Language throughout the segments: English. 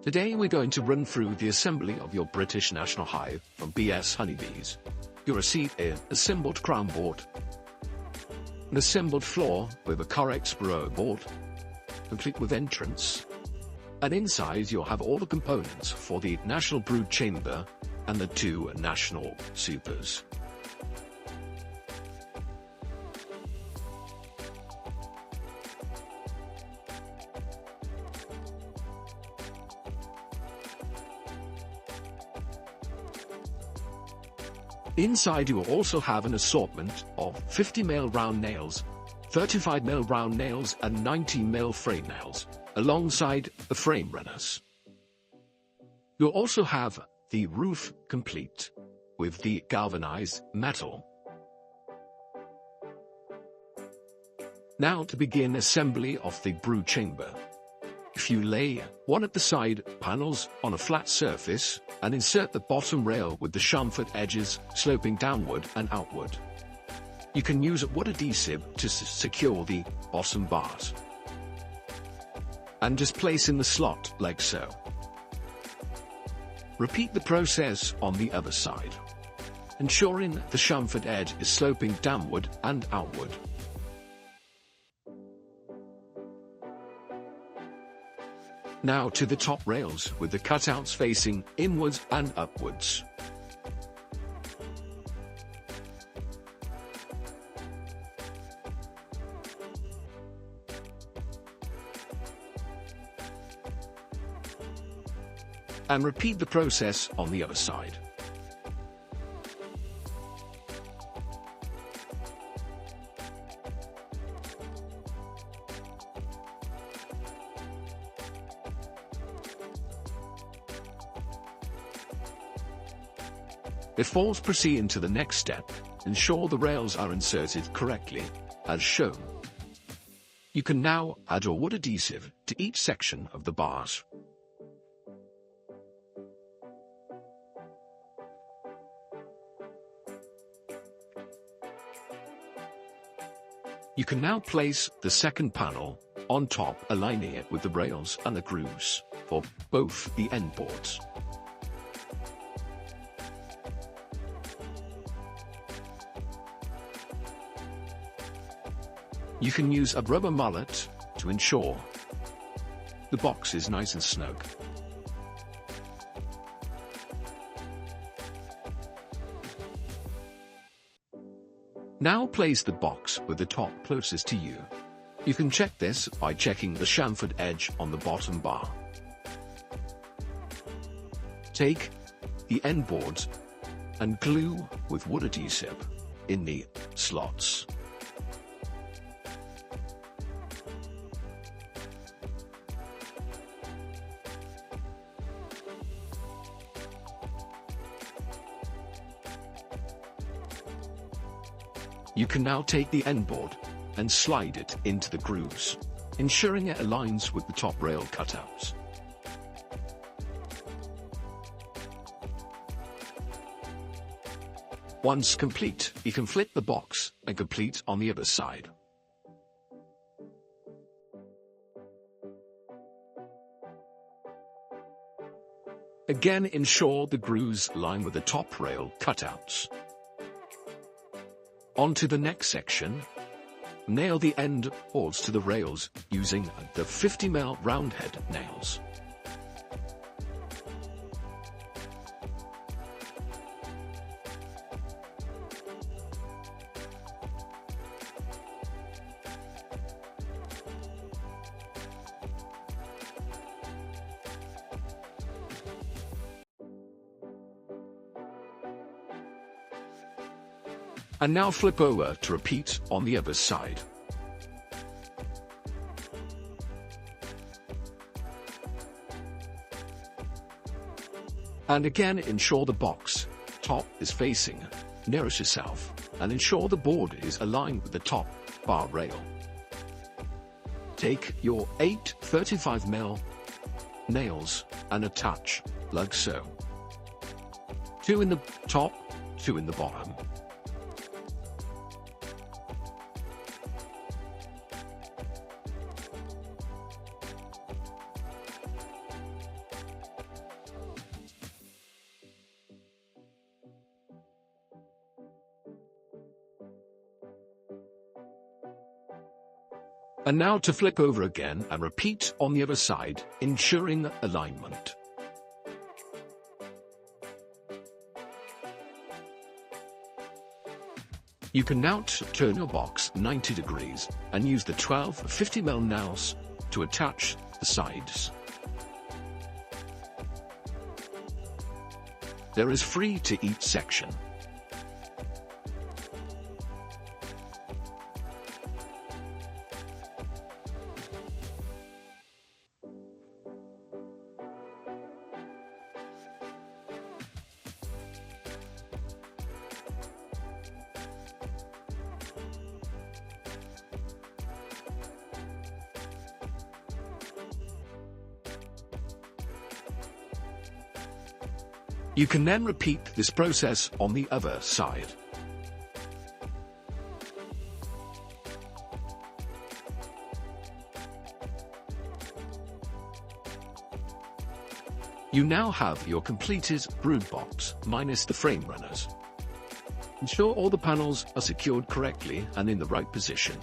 Today we're going to run through the assembly of your British National Hive from BS Honey Bees. You'll receive an assembled crown board, an assembled floor with a Corex row board, complete with entrance, and inside you'll have all the components for the National Brood Chamber and the two National Supers. Inside you will also have an assortment of 50mm round nails, 35mm round nails and 90mm frame nails, alongside the frame runners. You'll also have the roof complete with the galvanized metal. Now to begin assembly of the brood chamber. If you lay one of the side panels on a flat surface and insert the bottom rail with the chamfered edges sloping downward and outward. You can use a wood adhesive to secure the bottom bars. And just place in the slot like so. Repeat the process on the other side, ensuring the chamfered edge is sloping downward and outward. Now to the top rails with the cutouts facing inwards and upwards. And repeat the process on the other side. Before proceeding to the next step, ensure the rails are inserted correctly, as shown. You can now add your wood adhesive to each section of the bars. You can now place the second panel on top, aligning it with the rails and the grooves for both the end boards. You can use a rubber mallet to ensure the box is nice and snug. Now place the box with the top closest to you. You can check this by checking the chamfered edge on the bottom bar. Take the end boards and glue with wood adhesive in the slots. You can now take the end board and slide it into the grooves, ensuring it aligns with the top rail cutouts. Once complete, you can flip the box and complete on the other side. Again, ensure the grooves align with the top rail cutouts. On to the next section. Nail the end boards to the rails using the 50mm round head nails. And now flip over to repeat on the other side. And again, ensure the box top is facing nearest yourself, and ensure the board is aligned with the top bar rail. Take your 8 35mm nails and attach like so. 2 in the top, 2 in the bottom. And now to flip over again and repeat on the other side, ensuring alignment. You can now turn your box 90 degrees and use the 12 50mm nails to attach the sides. There is 3 to each section. You can then repeat this process on the other side. You now have your completed brood box minus the frame runners. Ensure all the panels are secured correctly and in the right position.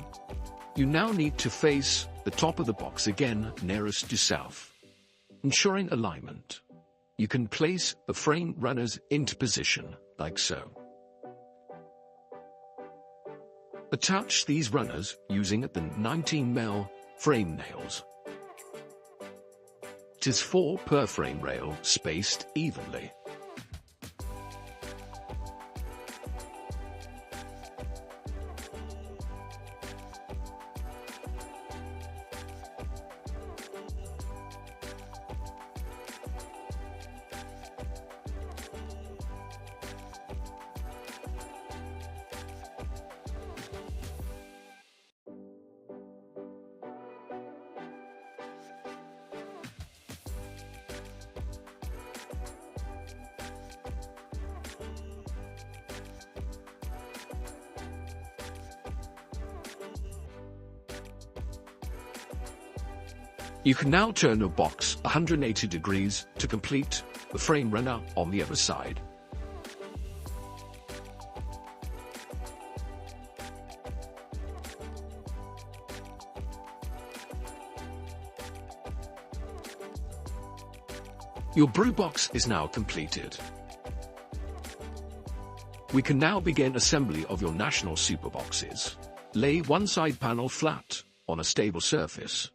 You now need to face the top of the box again nearest to self, ensuring alignment. You can place the frame runners into position, like so. Attach these runners using the 19mm frame nails. It is 4 per frame rail, spaced evenly. You can now turn your box 180 degrees to complete the frame runner on the other side. Your brood box is now completed. We can now begin assembly of your national super boxes. Lay one side panel flat on a stable surface.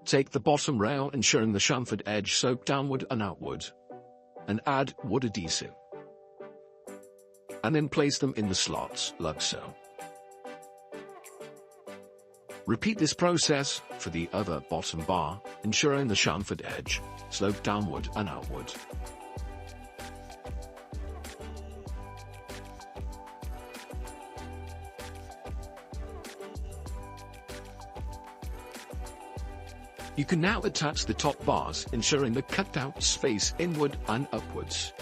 Take the bottom rail, ensuring the chamfered edge slope downward and outward, and add wood adhesive. And then place them in the slots, like so. Repeat this process for the other bottom bar, ensuring the chamfered edge slope downward and outward. You can now attach the top bars, ensuring the cutouts face inward and upwards.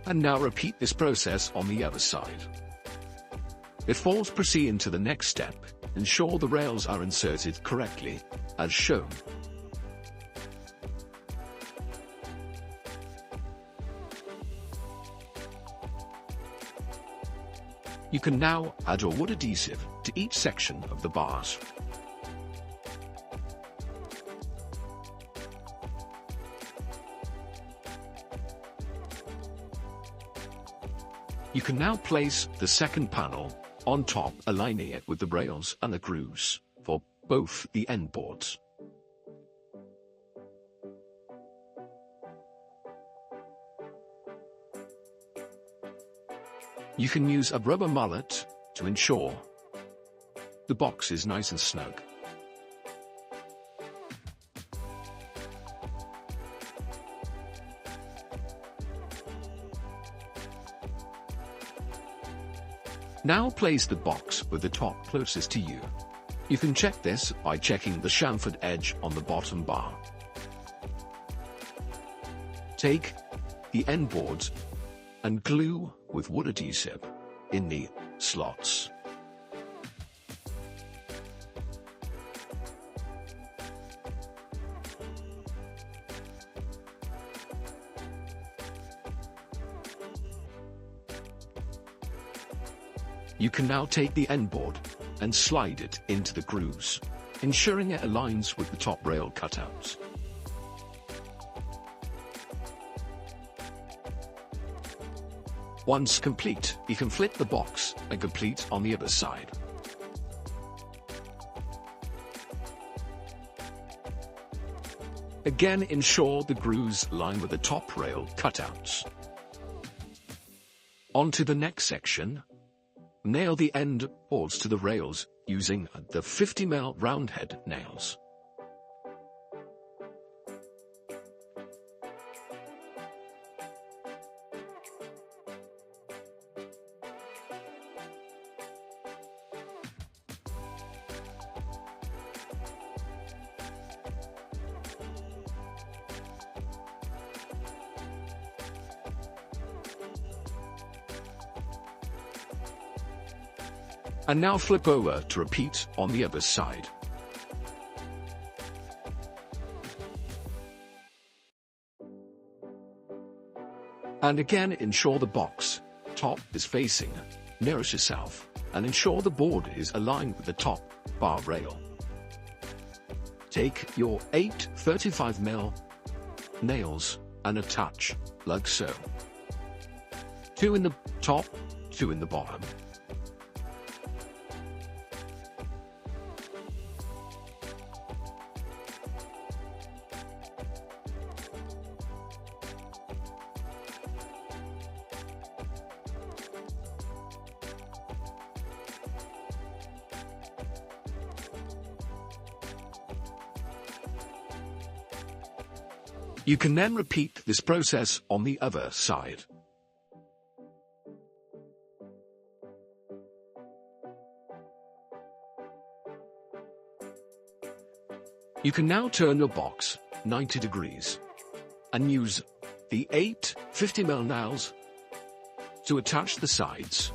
And now repeat this process on the other side. Before proceeding to the next step, ensure the rails are inserted correctly, as shown. You can now add your wood adhesive to each section of the bars. You can now place the second panel on top, aligning it with the rails and the grooves for both the end boards. You can use a rubber mallet to ensure the box is nice and snug. Now place the box with the top closest to you. You can check this by checking the chamfered edge on the bottom bar. Take the end boards and glue with wood adhesive in the slots. You can now take the end board and slide it into the grooves, ensuring it aligns with the top rail cutouts. Once complete, you can flip the box and complete on the other side. Again, ensure the grooves line with the top rail cutouts. On to the next section. Nail the end boards to the rails using the 50mm roundhead nails. And now flip over to repeat on the other side. And again, ensure the box top is facing nearest yourself, and ensure the board is aligned with the top bar rail. Take your 8 35mm nails and attach like so. 2 in the top, 2 in the bottom. You can then repeat this process on the other side. You can now turn your box 90 degrees and use the 8 50mm nails to attach the sides.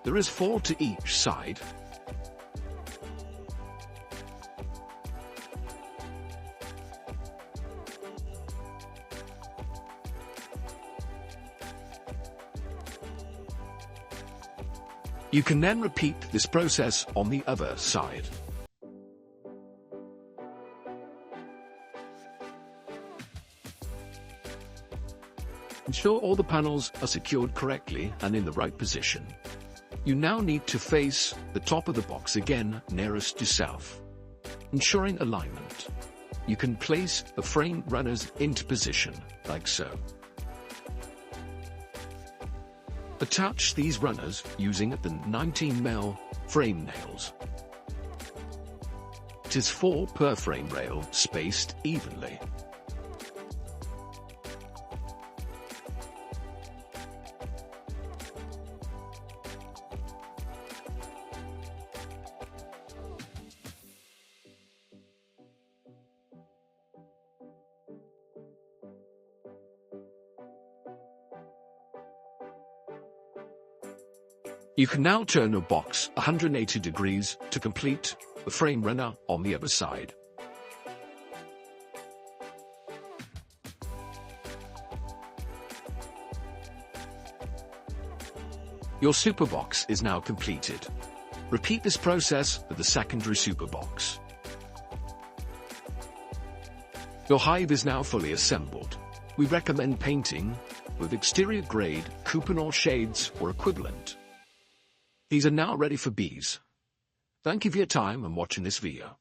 There is 4 to each side. You can then repeat this process on the other side. Ensure all the panels are secured correctly and in the right position. You now need to face the top of the box again nearest yourself, ensuring alignment. You can place the frame runners into position, like so. Attach these runners using the 19mm frame nails. It is 4 per frame rail, spaced evenly. You can now turn your box 180 degrees to complete the frame runner on the other side. Your super box is now completed. Repeat this process with the secondary super box. Your hive is now fully assembled. We recommend painting with exterior grade Cupinol shades or equivalent. These are now ready for bees. Thank you for your time and watching this video.